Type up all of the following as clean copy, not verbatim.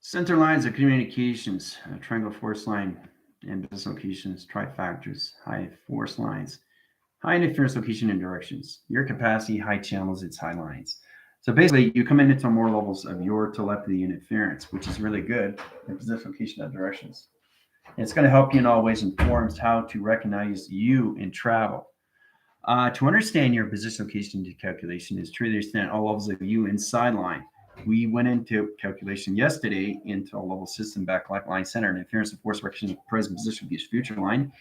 Center lines of communications, triangle force line and business locations, trifactors, high force lines, high interference location and directions. Your capacity, high channels, its high lines. So basically, you come into more levels of your telepathy and interference, which is really good in position, location, and directions. And it's going to help you in all ways and forms how to recognize you in travel. To understand your position, location, and calculation is to truly understand all levels of you inside line. We went into calculation yesterday into a level system, backlight line, center, and interference and force direction, present position, future line,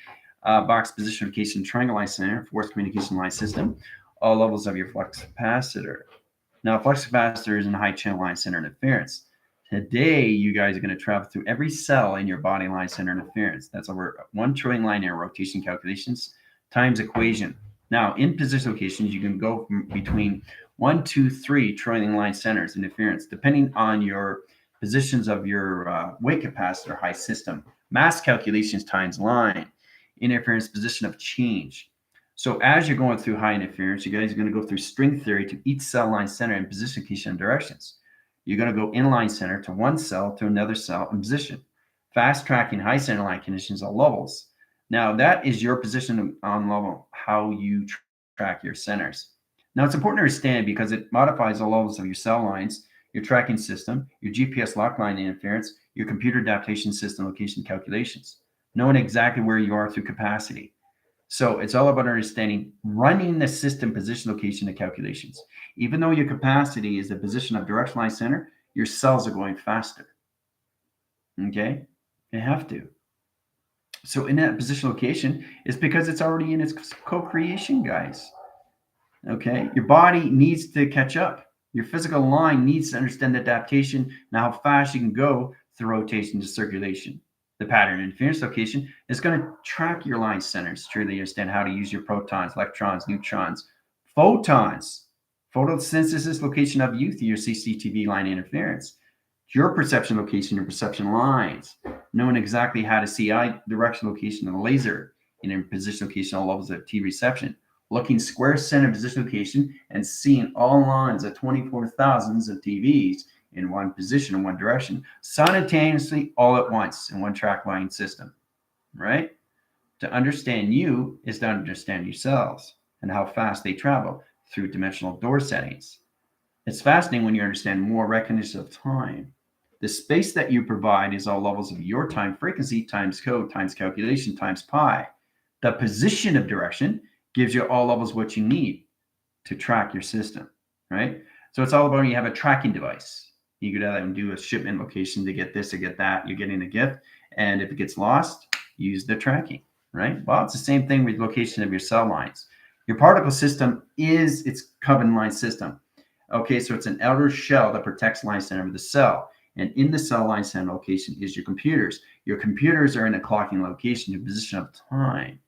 box position, location, triangle line, center, force communication line system, all levels of your flux capacitor. Now, flux capacitor is in high channel line, center, interference. Today, you guys are going to travel through every cell in your body line, center, interference. That's over 1 trillion linear rotation calculations times equation. Now, in position locations, you can go between 1, 2, 3 trillion line centers interference, depending on your positions of your weight capacitor high system. Mass calculations times line, interference position of change. So as you're going through high interference, you guys are going to go through string theory to each cell line center and position, location, and directions. You're going to go inline center to one cell to another cell and position. Fast tracking high center line conditions are levels. Now, that is your position on level, how you track your centers. Now, it's important to understand because it modifies the levels of your cell lines, your tracking system, your GPS lock line interference, your computer adaptation system location calculations, knowing exactly where you are through capacity. So it's all about understanding running the system position, location, and calculations. Even though your capacity is the position of direction line center, your cells are going faster. Okay? They have to. So in that position location is because it's already in its co-creation, guys. Okay? Your body needs to catch up. Your physical line needs to understand the adaptation and how fast you can go through rotation to circulation. The pattern interference location is going to track your line centers to really understand how to use your protons, electrons, neutrons, photons. Photosynthesis location of you through your CCTV line interference. Your perception location, your perception lines. Knowing exactly how to see eye direction location of the laser in position location all levels of T reception. Looking square center position location and seeing all lines of 24,000s of TVs in one position in one direction simultaneously all at once in one track line system, right? To understand you is to understand your cells and how fast they travel through dimensional door settings. It's fascinating when you understand more recognition of time. The space that you provide is all levels of your time frequency times code times calculation times pi. The position of direction gives you all levels what you need to track your system, right? So it's all about when you have a tracking device. You could do a shipment location to get this or get that. You're getting a gift. And if it gets lost, use the tracking, right? Well, it's the same thing with location of your cell lines. Your particle system is its coven line system. Okay, so it's an outer shell that protects line center of the cell. And in the cell line center location is your computers. Your computers are in a clocking location, your position of time.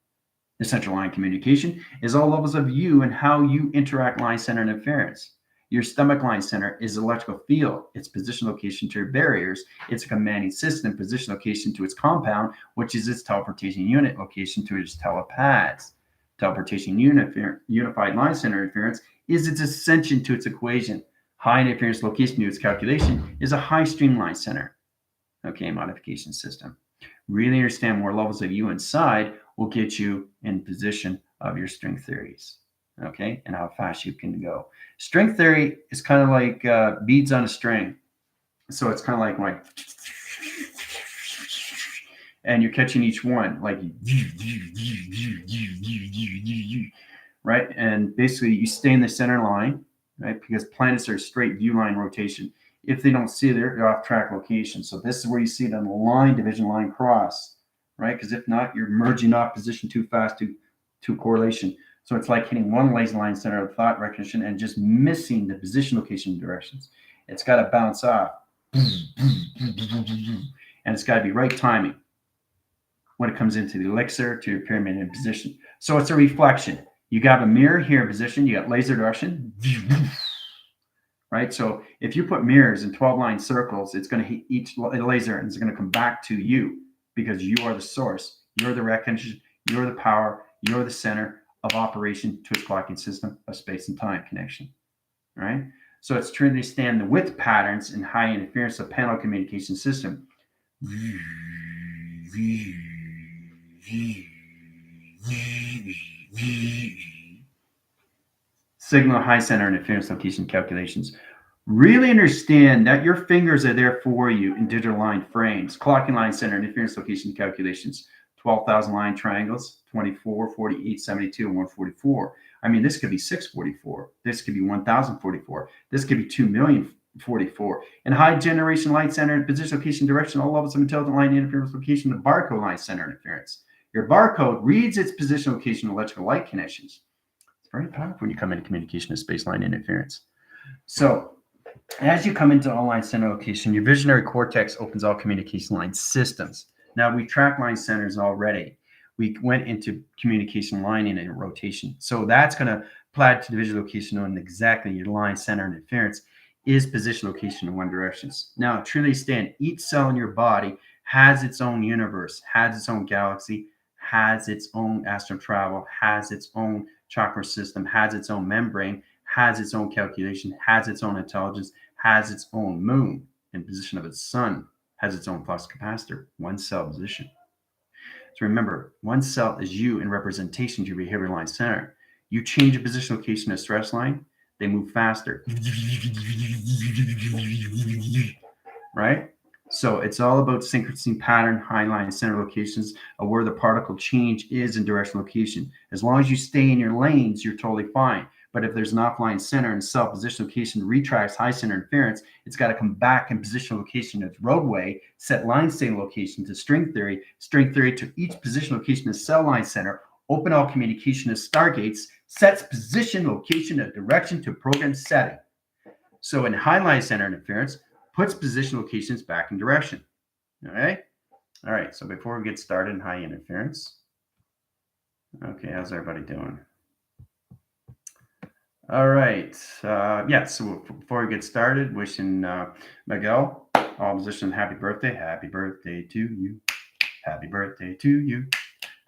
The central line communication is all levels of you and how you interact line center interference. Your stomach line center is electrical field, its position location to your barriers, its commanding system, position location to its compound, which is its teleportation unit location to its telepads. Teleportation unified line center interference is its ascension to its equation. High interference location to its calculation is a high streamline center. Okay, modification system. Really understand more levels of you inside will get you in position of your string theories. Okay, and how fast you can go. String theory is kind of like beads on a string. So it's kind of like and you're catching each one like right, and basically you stay in the center line, right, because planets are straight view line rotation. If they don't see it, they're off track location. So this is where you see it on the line division line cross, right? Because if not, you're merging off position too fast to correlation. So it's like hitting one laser line center of thought recognition and just missing the position location directions. It's got to bounce off. And it's got to be right timing when it comes into the elixir to your pyramid in position. So it's a reflection. You got a mirror here in position. You got laser direction. Right? So if you put mirrors in 12 line circles, it's going to hit each laser and it's going to come back to you because you are the source. You're the recognition. You're the power. You're the center of operation to its clocking system of space and time connection. Right? So it's to understand the width patterns in high interference of panel communication system. Signal high center interference location calculations. Really understand that your fingers are there for you in digital line frames. Clocking line center interference location calculations. 12,000 line triangles, 24, 48, 72, and 144. I mean, this could be 644. This could be 1,044. This could be 2,044. And high generation light center and position location direction, all levels of intelligent line interference location, the barcode line center interference. Your barcode reads its position location electrical light connections. It's very powerful when you come into communication of space line interference. So as you come into all line center location, your visionary cortex opens all communication line systems. Now, we track line centers already. We went into communication lining and rotation. So that's going to apply to the visual location on exactly your line center interference is position location in one directions. Now, truly stand, each cell in your body has its own universe, has its own galaxy, has its own astral travel, has its own chakra system, has its own membrane, has its own calculation, has its own intelligence, has its own moon and position of its sun, has its own flux capacitor, one cell position. So remember, one cell is you in representation to your behavior line center. You change a position location of stress line, they move faster. Right? So it's all about synchronizing pattern, high line center locations of where the particle change is in direction location. As long as you stay in your lanes, you're totally fine. But if there's an offline center and cell position location retracts high center interference, it's got to come back in position location of roadway, set line state location to string theory to each position location of cell line center, open all communication of stargates, sets position location of direction to program setting. So in high line center interference, puts position locations back in direction. All right. So before we get started in high interference, okay, how's everybody doing? All right. So before we get started, wishing Miguel, all musicians, happy birthday. Happy birthday to you. Happy birthday to you.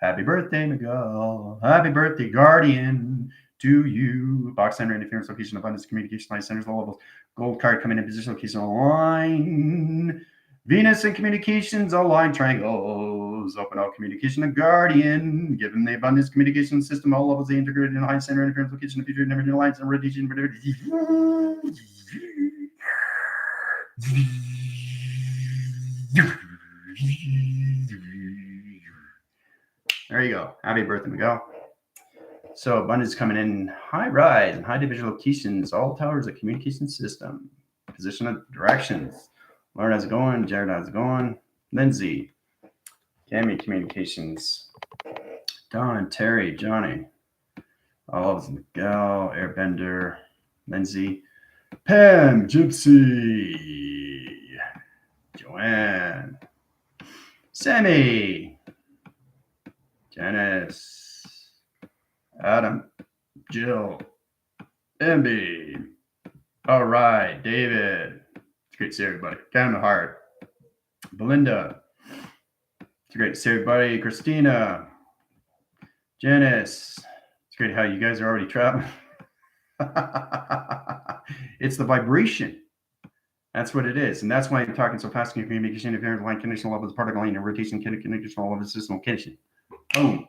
Happy birthday, Miguel. Happy birthday, Guardian, to you. Box center interference location, abundance communication line centers, low levels. Gold card coming in position location line. Venus and communications, all line triangles. Open all communication, the Guardian. Given the abundance communication system, all levels, they integrated in line center interference location, the future never new lines and radiation. There you go. Happy birthday, Miguel. So abundance coming in high rise and high division locations, all towers of communication system, position of directions. Lauren, how's it going? Jared, how's it going? Lindsay, Cammy communications. Don, Terry, Johnny, all of us, Miguel, Airbender, Lindsay, Pam, Gypsy, Joanne, Sammy, Janice, Adam, Jill, MB. All right, David. It's great to see everybody. Kind of hard. Belinda. It's great to see everybody. Christina. Janice. It's great how you guys are already traveling. It's the vibration. That's what it is. And that's why I'm talking so fast. Communication interference, line condition levels, particle line, and rotation, condition, all of the system location. Boom.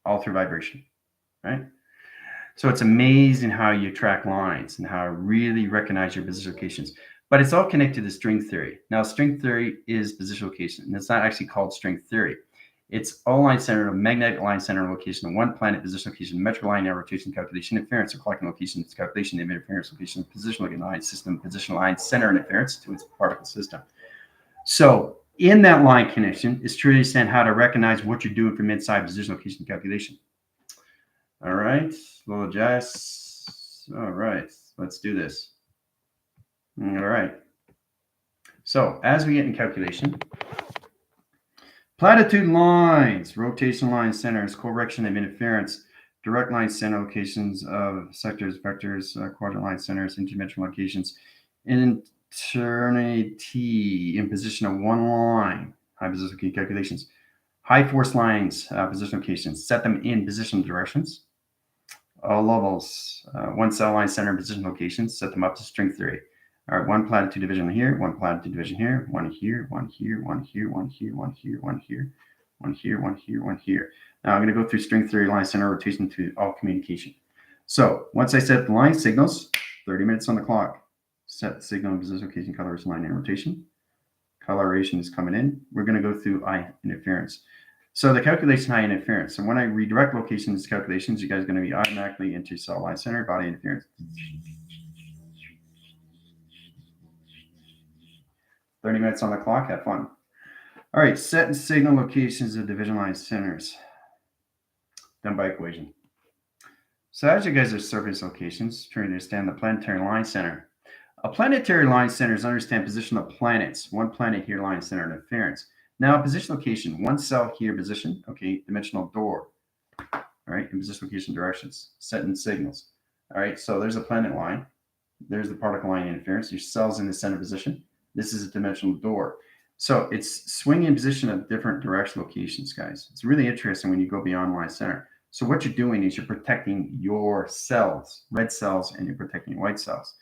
All through vibration. Right? So it's amazing how you track lines and how you really recognize your position locations. But it's all connected to string theory. Now, string theory is position location, and it's not actually called string theory. It's all line center, magnetic line center location of one planet, position location, metric line, and rotation calculation, interference, or clocking location, calculation, interference location, position looking line system, position line center interference to its particle system. So in that line connection is truly understand how to recognize what you're doing from inside position location calculation. All right, little Jess. All right, let's do this. All right. So as we get in calculation, platitude lines, rotation line centers, correction of interference, direct line center locations of sectors, vectors, quadrant line centers, interdimensional locations, eternity in position of one line, high position calculations, high force lines, position locations, set them in position directions. all levels, one cell line center position locations, set them up to string theory. All right, one platitude division here, one platitude division here, one here, one here, one here, one here, one here, one here, one here, one here, one here. Now I'm going to go through string theory, line center rotation to all communication. So once I set the line signals, 30 minutes on the clock. Set the signal position location, coloration, line, and rotation. Coloration is coming in. We're going to go through I interference. So the calculation high interference. So when I redirect locations calculations, you guys are going to be automatically into cell line center, body interference. 30 minutes on the clock. Have fun. All right. Set and signal locations of division line centers. Done by equation. So as you guys are surface locations, trying to understand the planetary line center. A planetary line center is understand position of planets. One planet here, line center interference. Now, position location, one cell here, position, okay, dimensional door, all right, and position location directions, set and signals, all right, so there's a planet line, there's the particle line interference, your cell's in the center position, this is a dimensional door. So it's swinging position of different direction locations, guys. It's really interesting when you go beyond line center. So what you're doing is you're protecting your cells, red cells, and you're protecting white cells.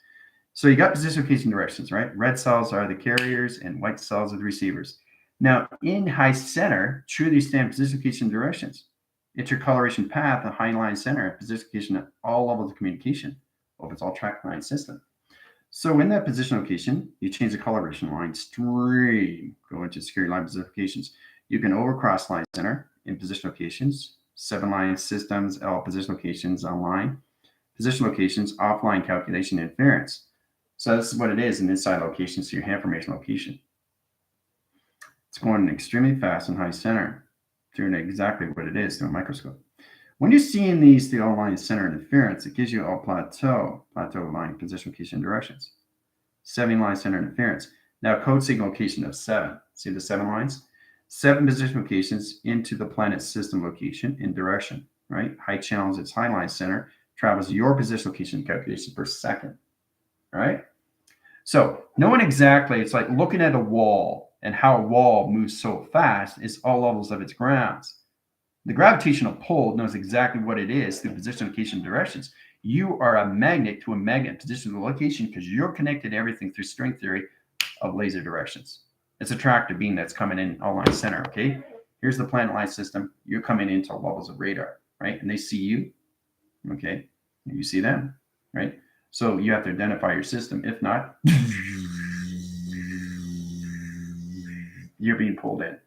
So you got position location directions, right? Red cells are the carriers and white cells are the receivers. Now, in high center, truly stand position location directions. It's your coloration path, the high line center, position location at all levels of communication of its all track line system. So in that position location, you change the coloration line stream, go into security line position locations. You can overcross line center in position locations, 7 line systems, L position locations online, position locations, offline calculation interference. So this is what it is in inside locations to your information location. It's going extremely fast in high center, doing exactly what it is through a microscope. When you're seeing these, the all line center interference, it gives you all plateau line position location directions. 7 line center interference. Now code signal location of 7. See the 7 lines? 7 position locations into the planet system location in direction, right? High channels its high line center, travels your position location calculation per second, right? So knowing exactly, it's like looking at a wall and how a wall moves so fast is all levels of its grounds. The gravitational pull knows exactly what it is through position, location, directions. You are a magnet to a magnet position location because you're connected to everything through string theory of laser directions. It's a tractor beam that's coming in all line center, okay? Here's the planet line system. You're coming into levels of radar, right? And they see you, okay? And you see them, right? So you have to identify your system. If not, you're being pulled in.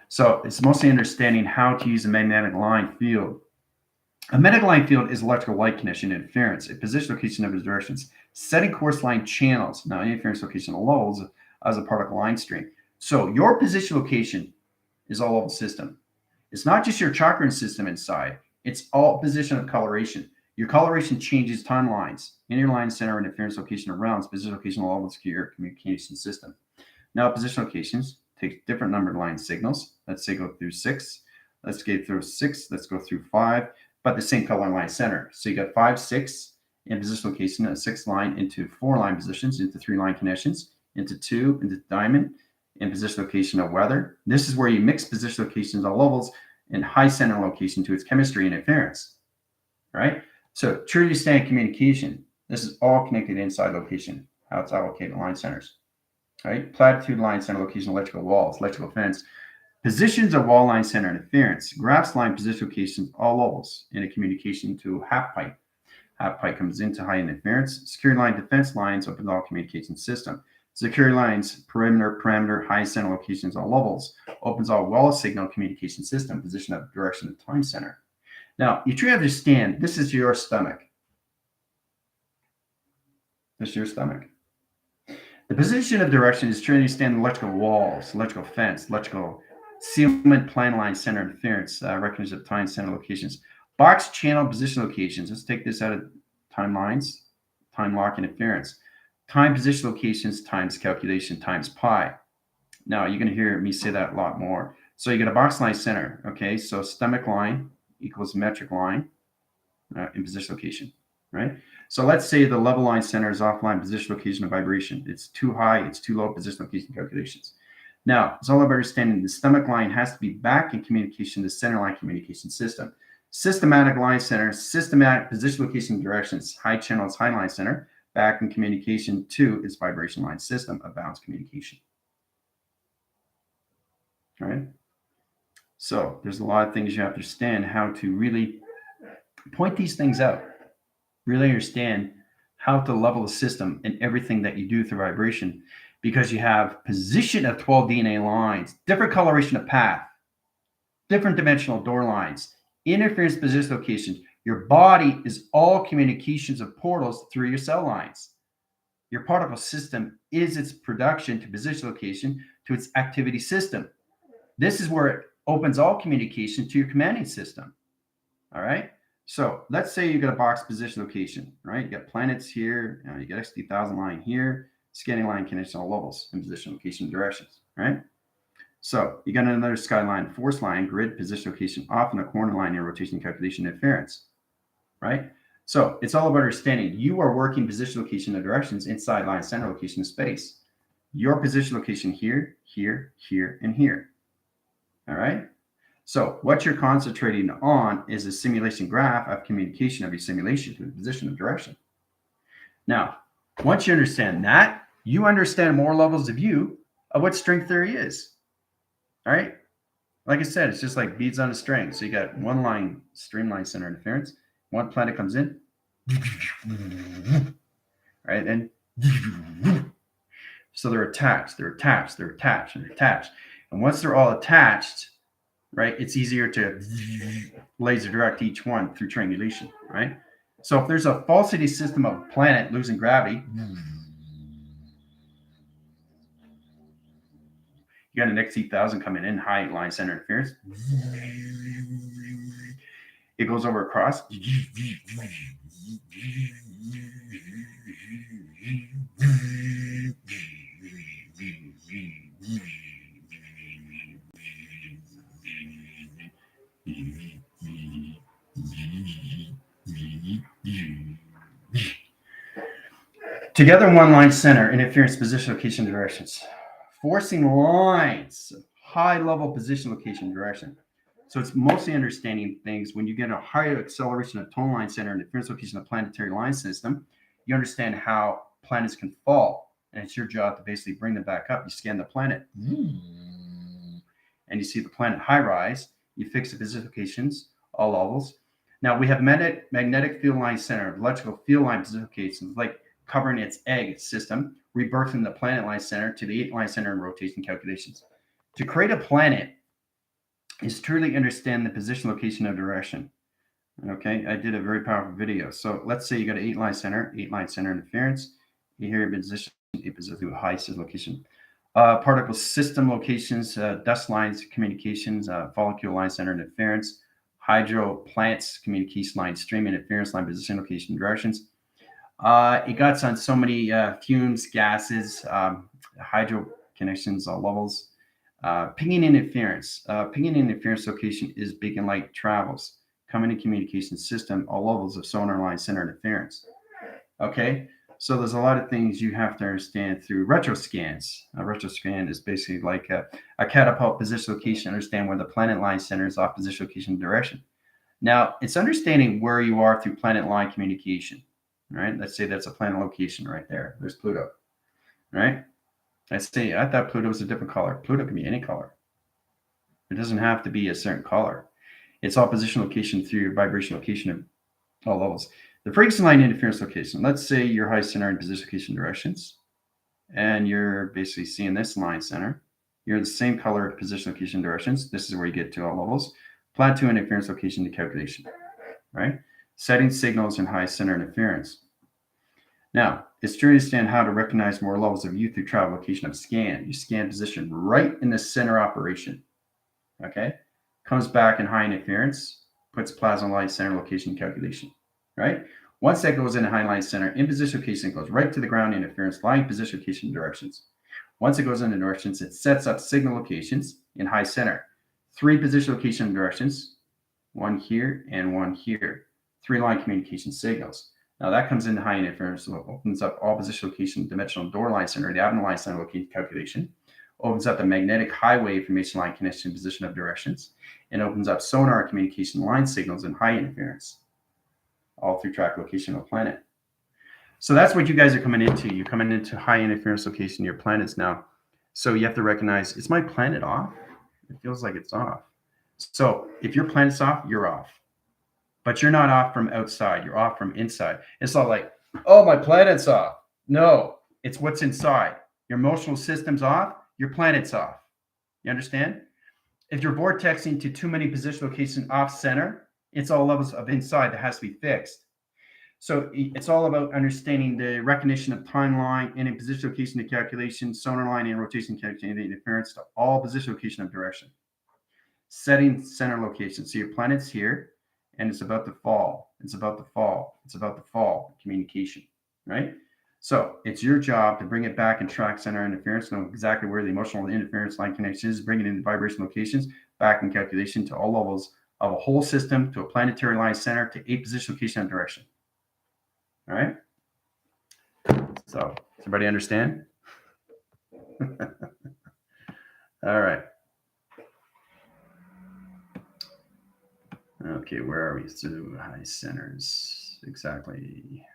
So it's mostly understanding how to use a magnetic line field. A magnetic line field is electrical light connection interference, a position location of its directions, setting course line channels. Now, interference location levels as a particle line string. So your position location is all over the system. It's not just your chakra system inside. It's all position of coloration. Your coloration changes timelines, inner line center interference location around position location all over the secure communication system. Now, position locations take different numbered line signals. Let's say go through 6. Let's get through 6. Let's go through 5, but the same color line center. So you got 5, 6 in position location, a 6 line into 4 line positions, into 3 line connections, into 2, into diamond, in position location of weather. This is where you mix position locations all levels in high center location to its chemistry interference, right? So truly stand communication. This is all connected inside location, how it's allocated line centers. Right? Platitude line center location, electrical walls, electrical fence. Positions of wall line center interference. Graphs line position locations, all levels in a communication to half pipe. Half pipe comes into high interference. Security line defense lines open all communication system. Security lines, parameter, high center locations, all levels. Opens all wall signal communication system, position of direction of time center. Now, you truly understand this is your stomach. This is your stomach. The position of direction is truly understand electrical walls, electrical fence, electrical sealment, plan line center interference, recognition of time center locations. Box channel position locations. Let's take this out of timelines, time lock interference. Time position locations times calculation times pi. Now, you're going to hear me say that a lot more. So you get a box line center, okay? So stomach line equals metric line in position location, right? So let's say the level line center is offline position location of vibration. It's too high, it's too low position location calculations. Now, it's all about understanding the stomach line has to be back in communication to the center line communication system. Systematic line center, systematic position, location, directions, high channels, high line center, back in communication to its vibration line system of balanced communication. All right. So there's a lot of things you have to understand how to really point these things out, really understand how to level the system and everything that you do through vibration, because you have position of 12 DNA lines, different coloration of path, different dimensional door lines, interference position locations. Your body is all communications of portals through your cell lines. Your particle system is its production to position location to its activity system. This is where it opens all communication to your commanding system. All right. So let's say you got a box position location, right? You got planets here, you got XD1000 line here, scanning line connection all levels and position location directions, right? So you got another skyline, force line, grid, position location, off in a corner line in rotation calculation interference, right? So it's all about understanding you are working position location and directions inside line center location of space. Your position location here, here, here, and here. All right. So what you're concentrating on is a simulation graph of communication of your simulation to the position of direction. Now, once you understand that, you understand more levels of view of what string theory is. All right. Like I said, it's just like beads on a string. So you got one line, streamline center interference. One planet comes in. Right. And so they're attached, they're attached, they're attached, and they're attached. And once they're all attached, right, it's easier to laser direct each one through triangulation, right? So if there's a falsity system of a planet losing gravity, you got an XD1000 coming in, high line center interference. It goes over across. Together, one line center, interference, position, location, directions. Forcing lines, high level position, location, direction. So it's mostly understanding things. When you get a higher acceleration of tone line center and interference location of planetary line system, you understand how planets can fall. And it's your job to basically bring them back up. You scan the planet and you see the planet high rise. You fix the position locations, all levels. Now we have magnetic field line center, electrical field line position locations, like covering its egg system, rebirthing the planet line center to the 8 line center and rotation calculations. To create a planet is truly understand the position, location, and direction. Okay, I did a very powerful video. So let's say you got an 8 line center interference. You hear position, through high location. Particle system locations, dust lines, communications, follicle line center interference, hydro plants, communication line, stream interference line, position, location, directions. It got on so many fumes, gases, hydro connections, all levels. Pinging interference. Pinging interference location is big and light travels. Coming in communication system, all levels of sonar line center interference. Okay, so there's a lot of things you have to understand through retro scans. A retro scan is basically like a catapult position location, understand where the planet line center is off position location direction. Now, it's understanding where you are through planet line communication. Right? Let's say that's a planet location right there. There's Pluto. Right? Let's say I thought Pluto was a different color. Pluto can be any color. It doesn't have to be a certain color. It's all position location through your vibration location of all levels. The frequency line interference location. Let's say your high center and position location directions, and you're basically seeing this line center. You're the same color position location directions. This is where you get to all levels. Plateau interference location to calculation. Right? Setting signals in high center interference. Now, it's to understand how to recognize more levels of view through travel location of scan. You scan position right in the center operation. Okay? Comes back in high interference, puts plasma light center location calculation. Right? Once that goes in high line center, in position location, it goes right to the ground interference, line position location directions. Once it goes into directions, it sets up signal locations in high center. 3 position location directions, one here and one here. 3 line communication signals. Now that comes into high interference, so it opens up all position location, dimensional door line center, the abnormal line center location calculation, opens up the magnetic highway information line connection position of directions, and opens up sonar communication line signals and high interference, all through track location of a planet. So that's what you guys are coming into. You're coming into high interference location of your planets now. So you have to recognize, is my planet off? It feels like it's off. So if your planet's off, you're off. But you're not off from outside. You're off from inside. It's not like, oh, my planet's off. No, it's what's inside. Your emotional system's off. Your planet's off. You understand? If you're vortexing to too many position locations off center, it's all levels of inside that has to be fixed. So it's all about understanding the recognition of timeline and in position location to calculation, sonar line and rotation calculation interference to all position location of direction. Setting center location. So your planet's here and it's about to fall. It's about to fall. It's about to fall. Communication, right? So it's your job to bring it back and track center interference, know exactly where the emotional interference line connection is, bring it into vibration locations, back in calculation to all levels of a whole system, to a planetary line center, to 8 position location and direction. All right. So does everybody understand? All right. Okay, where are we? So high centers. Exactly.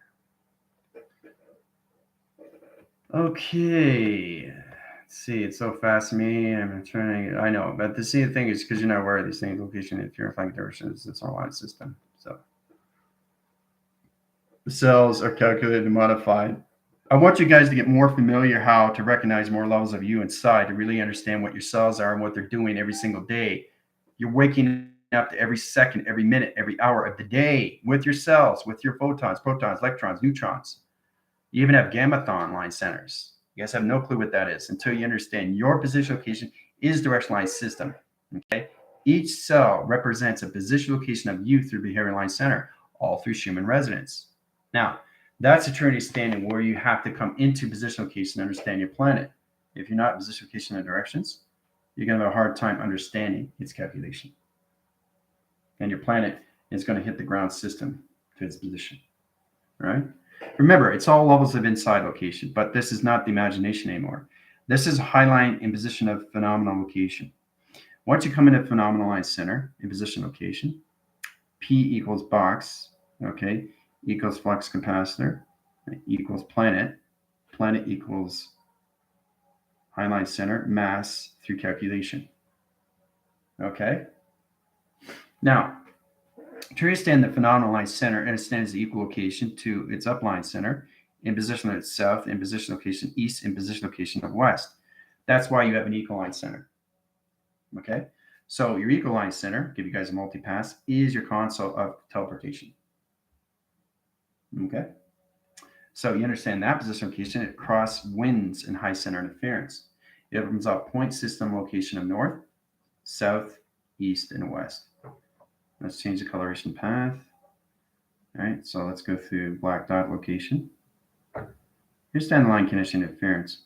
Okay. Let's see, it's so fast to me. I'm trying to, I know, but the same thing is because you're not aware of these things, location, if you're flank directions, it's all line system. So the cells are calculated and modified. I want you guys to get more familiar how to recognize more levels of you inside, to really understand what your cells are and what they're doing every single day. You're waking up to every second, every minute, every hour of the day with your cells, with your photons, protons, electrons, neutrons. You even have gammathon line centers. You guys have no clue what that is until you understand your position location is direction line system. Okay. Each cell represents a position location of you through behavior line center, all through Schumann resonance. Now, that's a Trinity standing where you have to come into position location and understand your planet. If you're not in position location and directions, you're going to have a hard time understanding its calculation. And your planet is going to hit the ground system to its position. All right? Remember, it's all levels of inside location, but this is not the imagination anymore. This is a high line in position of phenomenal location. Once you come into phenomenal line center in position location, P equals box, okay, equals flux capacitor, equals planet, planet equals high line center, mass through calculation. Okay? Now, to understand the phenomenal line center, understands the equal location to its upline center in position of south, in position location east, in position location of west. That's why you have an equal line center. Okay? So your equal line center, give you guys a multipass, is your console of teleportation. Okay? So you understand that position location, it cross winds and high center interference. It opens up point system location of north, south, east, and west. Let's change the coloration path. All right, so let's go through black dot location. Understand the line condition interference.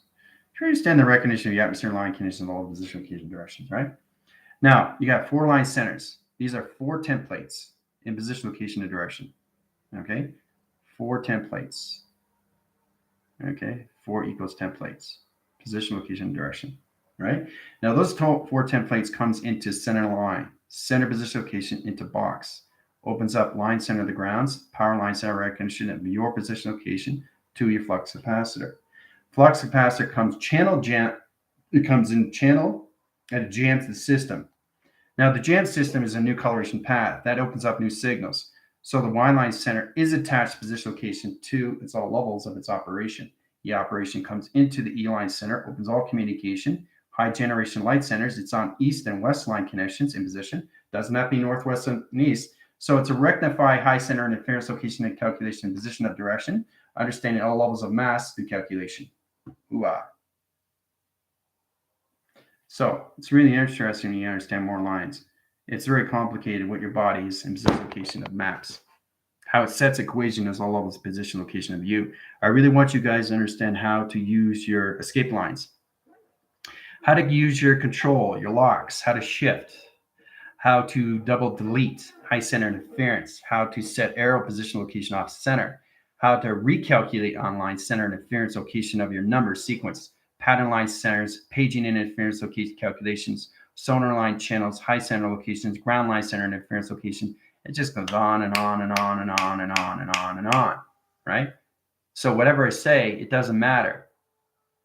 Try to understand the recognition of the atmosphere line conditions of all the position location directions, right? Now, you got 4 line centers. These are 4 templates in position location and direction. Okay, 4 templates. Okay, 4 equals templates. Position, location, and direction. Right? Now, those 4 templates comes into center line. Center position location into box. Opens up line center of the grounds, power line center recognition of your position location to your flux capacitor. Flux capacitor comes channel jam. It comes in channel and it jams the system. Now the jam system is a new coloration path that opens up new signals. So the Y line center is attached to position location to its all levels of its operation. The operation comes into the E line center, opens all communication. High generation light centers, it's on east and west line connections in position. Does not be northwest and east. So it's a rectify high center interference location and calculation in position of direction, understanding all levels of mass through calculation. Ooh-ah. So it's really interesting when you understand more lines. It's very complicated what your body is in position location of maps. How it sets equation as all levels of position location of you. I really want you guys to understand how to use your escape lines. How to use your control, your locks, how to shift, how to double delete, high center interference, how to set arrow position location off center, how to recalculate online center interference location of your number sequence, pattern line centers, paging and interference location calculations, sonar line channels, high center locations, ground line center and interference location. It just goes on and on and on and on and on and on and on, right? So whatever I say, it doesn't matter,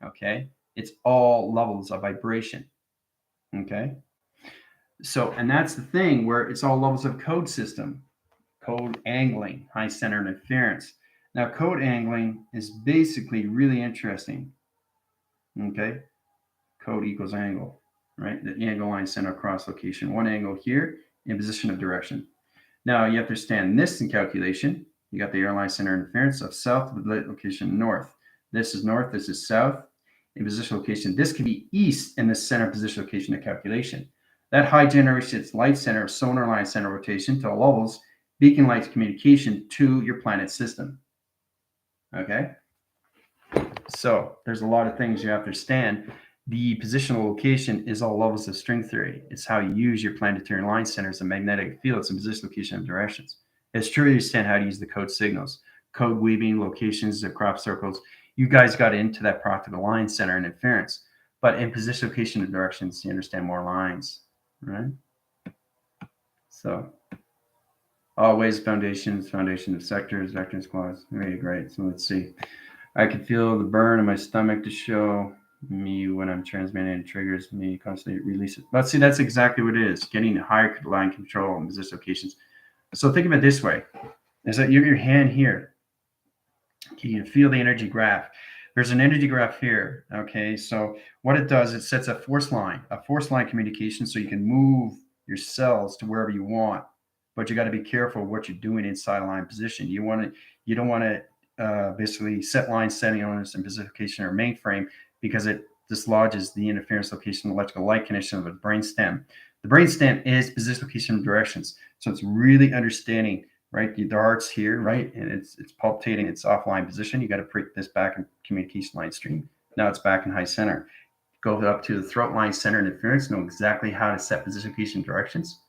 okay? It's all levels of vibration, okay? So, and that's the thing where it's all levels of code system, code angling, high center interference. Now, code angling is basically really interesting, okay? Code equals angle, right? The angle line center cross location, one angle here in position of direction. Now, you have to understand this in calculation. You got the airline center interference of south with location north. This is north, this is south. In position location, this can be east in the center position location of calculation. That high generation light center, sonar line center rotation to all levels, beacon lights communication to your planet system. Okay? So there's a lot of things you have to understand. The positional location is all levels of string theory. It's how you use your planetary line centers and magnetic fields and position location of directions. It's true to understand how to use the code signals, code weaving, locations, the crop circles. You guys got into that practical line center and interference. But in position location of directions, you understand more lines, right? So always foundation of sectors, vectors, quads. Very great. So let's see. I can feel the burn in my stomach to show me when I'm transmitting. It triggers me constantly release it. But see, that's exactly what it is. Getting higher line control and position locations. So think of it this way: is that you have your hand here. Okay, you feel the energy graph. There's an energy graph here. Okay, so what it does, it sets a force line communication, so you can move your cells to wherever you want. But you got to be careful what you're doing inside line position. You don't want to basically set line setting on this in position location or mainframe, because it dislodges the interference location electrical light connection of the brainstem. The brainstem is position location directions, so it's really understanding, right? The heart's here, right? And it's palpitating its offline position. You got to put this back in communication line stream. Now it's back in high center. Go up to the throat line center interference, know exactly how to set position location directions,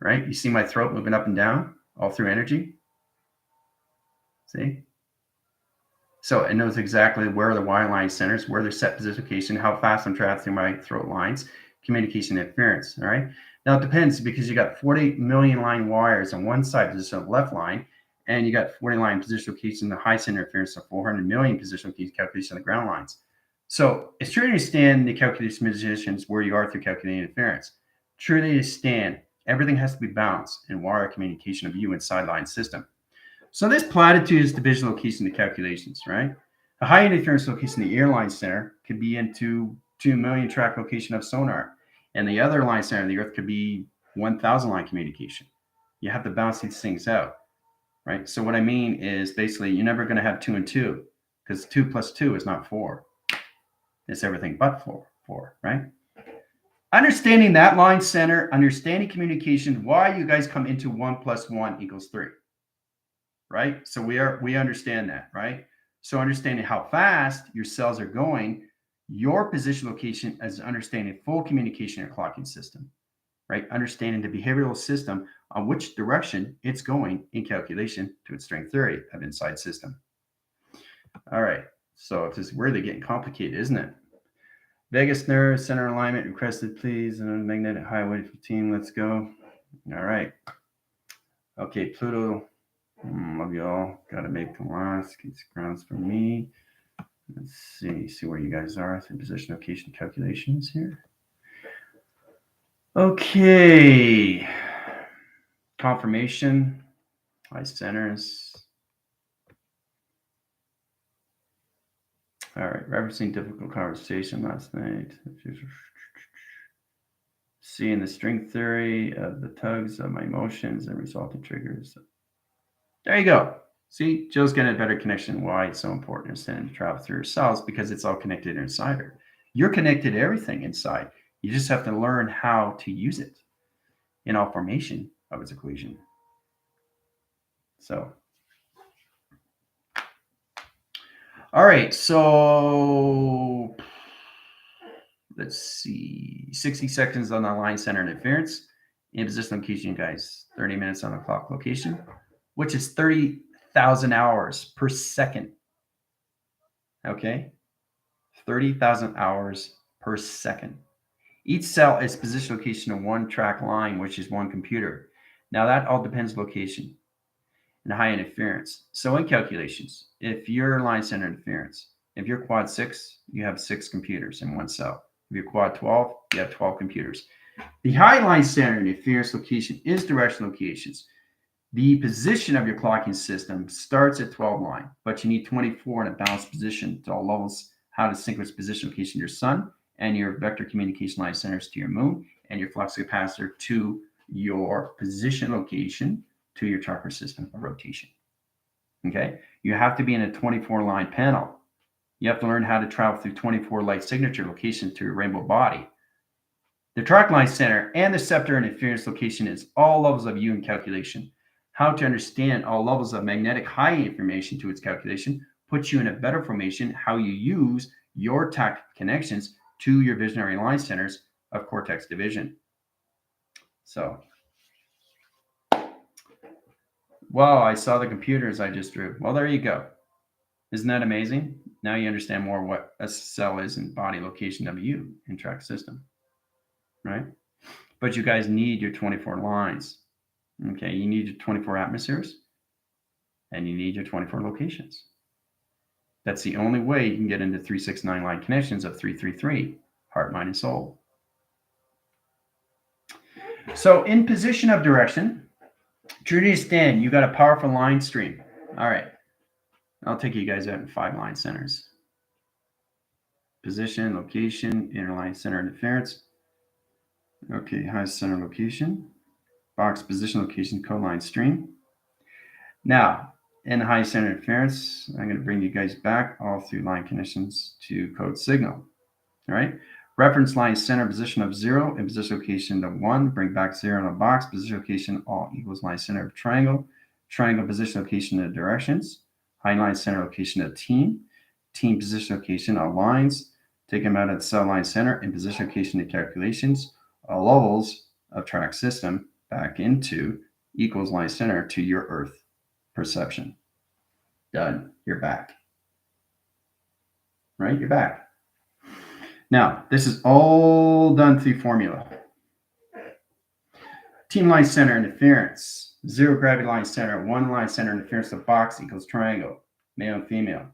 right? You see my throat moving up and down all through energy. See? So it knows exactly where the Y line centers, where they're set position location, how fast I'm traveling through my throat lines, communication interference, all right? Now it depends, because you got 40 million line wires on one side position of the left line, and you got 40 line position location, the high center interference of 400 million position location calculation of the ground lines. So it's true to understand the calculation positions where you are through calculating interference. True to understand everything has to be balanced in wire communication of you inside line system. So this platitude is division location to calculations, right? A high interference location in the airline center could be into 2 million track location of sonar, and the other line center of the Earth could be 1,000 line communication. You have to balance these things out, right? So what I mean is basically you're never going to have 2 and 2, because 2 plus 2 is not 4. It's everything but 4, right? Understanding that line center, understanding communication, why you guys come into 1 plus 1 equals 3. Right? So we understand that, right? So understanding how fast your cells are going, your position location is understanding full communication and clocking system, right? Understanding the behavioral system on which direction it's going in calculation to its string theory of inside system. All right. So this is really getting complicated, isn't it? Vagus nerve center alignment requested, please. And magnetic highway 15. Let's go. All right. Okay, Pluto. Love y'all. Got to make the last. It's grounds for me. Let's see where you guys are through position location calculations here. Okay. Confirmation. High centers. All right. Referencing difficult conversation last night. Seeing the string theory of the tugs of my emotions and resulting triggers. There you go. See, Jill's getting a better connection. Why it's so important to understand to travel through her cells, because it's all connected inside her. You're connected to everything inside. You just have to learn how to use it in all formation of its equation. So, all right. So let's see. 60 seconds on the line center interference. In position location, guys. 30 minutes on the clock location, which is 30,000 hours per second. Okay. 30,000 hours per second. Each cell is position location of one track line, which is one computer. Now that all depends location and high interference. So in calculations, if you're line center interference, if you're quad 6, you have 6 computers in one cell. If you're quad 12, you have 12 computers. The high line center interference location is direction locations. The position of your clocking system starts at 12 line, but you need 24 in a balanced position to all levels. How to synchronous position location to your sun, and your vector communication line centers to your moon, and your flux capacitor to your position location to your chakra system of rotation. Okay, you have to be in a 24 line panel. You have to learn how to travel through 24 light signature locations to your rainbow body. The track line center and the scepter interference location is all levels of you in calculation. How to understand all levels of magnetic high information to its calculation puts you in a better formation how you use your tactic connections to your visionary line centers of cortex division. So, wow, I saw the computers I just drew. Well, there you go. Isn't that amazing? Now you understand more what a cell is in body location of you in track system, right? But you guys need your 24 lines. Okay, you need your 24 atmospheres and you need your 24 locations. That's the only way you can get into 369 line connections of 333, heart, mind, and soul. So in position of direction, to understand, you got a powerful line stream. All right, I'll take you guys out in 5 line centers. Position, location, inner line center interference. Okay, high center location, box position location, code-line stream. Now, in high center interference, I'm going to bring you guys back all through line connections to code signal. All right. Reference line center position of 0 and position location of 1. Bring back 0 in a box. Position location all equals line center of triangle. Triangle position location of directions. High line center location of team. Team position location of lines. Take them out of the cell line center and position location of calculations. All levels of track system back into equals line center to your earth perception. Done. You're back. Right? You're back. Now, this is all done through formula. Team line center interference. 0 gravity line center. 1 line center interference of box equals triangle. Male and female.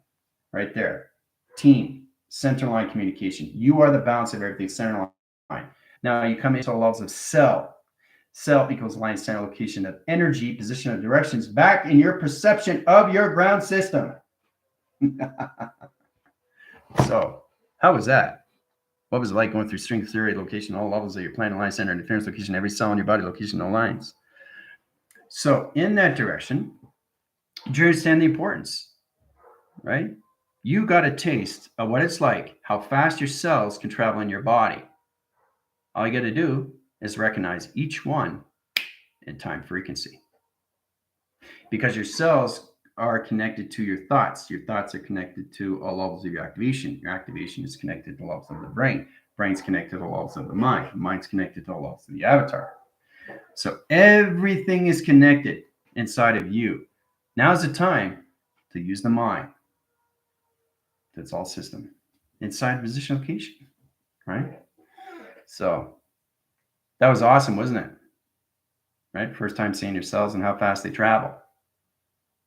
Right there. Team. Center line communication. You are the balance of everything. Center line. Now you come into levels of cell. Cell equals line center location of energy, position of directions back in your perception of your ground system. So, how was that? What was it like going through string theory, location, all levels of your planet, line center, interference location, every cell in your body, location, no lines? So, in that direction, do you understand the importance, right? You got a taste of what it's like, how fast your cells can travel in your body. All you got to do is recognize each one in time frequency. Because your cells are connected to your thoughts. Your thoughts are connected to all levels of your activation. Your activation is connected to levels of the brain. Brain's connected to all levels of the mind. The mind's connected to all levels of the avatar. So everything is connected inside of you. Now's the time to use the mind. That's all system. Inside position location, right? So that was awesome, wasn't it? Right? First time seeing your cells and how fast they travel.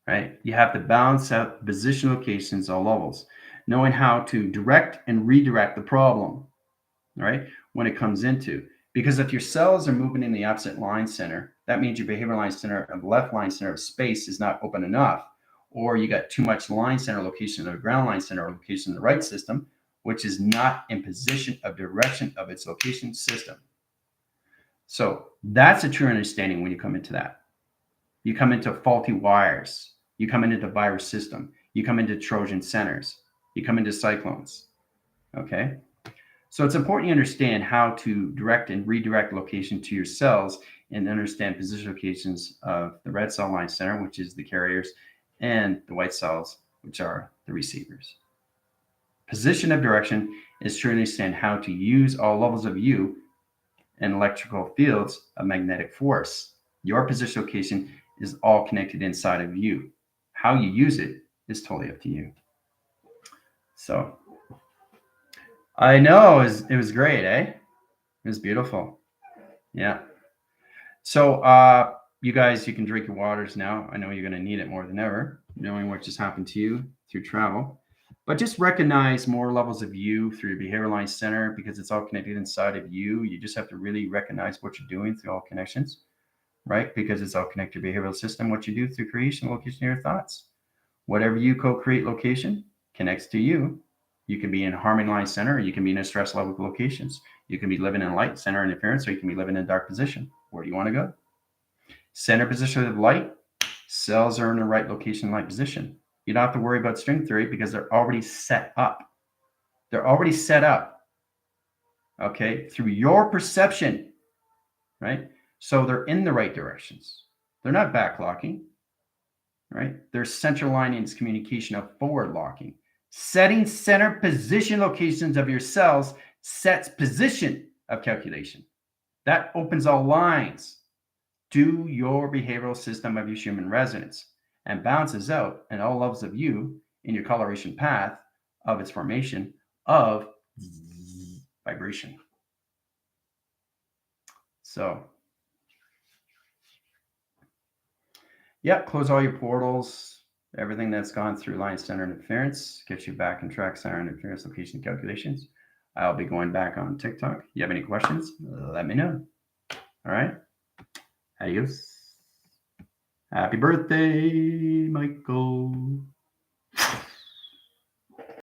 Right? You have to balance out position locations, all levels, knowing how to direct and redirect the problem, right? When it comes into, because if your cells are moving in the opposite line center, that means your behavioral line center of left line center of space is not open enough, or you got too much line center location of ground line center or location in the right system, which is not in position of direction of its location system. So that's a true understanding when you come into that. You come into faulty wires. You come into the virus system. You come into Trojan centers. You come into cyclones. Okay? So it's important you understand how to direct and redirect location to your cells and understand position locations of the red cell line center, which is the carriers, and the white cells, which are the receivers. Position of direction is to understand how to use all levels of you and electrical fields of magnetic force. Your position location is all connected inside of you. How you use it is totally up to you. So I know it was great, eh? It was beautiful. Yeah. So, you guys, you can drink your waters now. I know you're going to need it more than ever, knowing what just happened to you through travel. But just recognize more levels of you through your behavioral line center because it's all connected inside of you. You just have to really recognize what you're doing through all connections, right? Because it's all connected to your behavioral system, what you do through creation, location of your thoughts. Whatever you co-create location connects to you. You can be in harmony line center, or you can be in a stress level locations. You can be living in light center interference, or you can be living in dark position. Where do you want to go? Center position of light, cells are in the right location, light position. You don't have to worry about string theory because they're already set up. They're already set up, okay, through your perception, right? So they're in the right directions. They're not backlocking, right? They're central linings communication of forward locking. Setting center position locations of your cells sets position of calculation. That opens all lines to your behavioral system of your human resonance and bounces out in all levels of you in your coloration path of its formation of vibration. So, yeah, close all your portals. Everything that's gone through line center interference gets you back in track center interference location calculations. I'll be going back on TikTok. You have any questions? Let me know. All right. Adios. Happy birthday, Michael.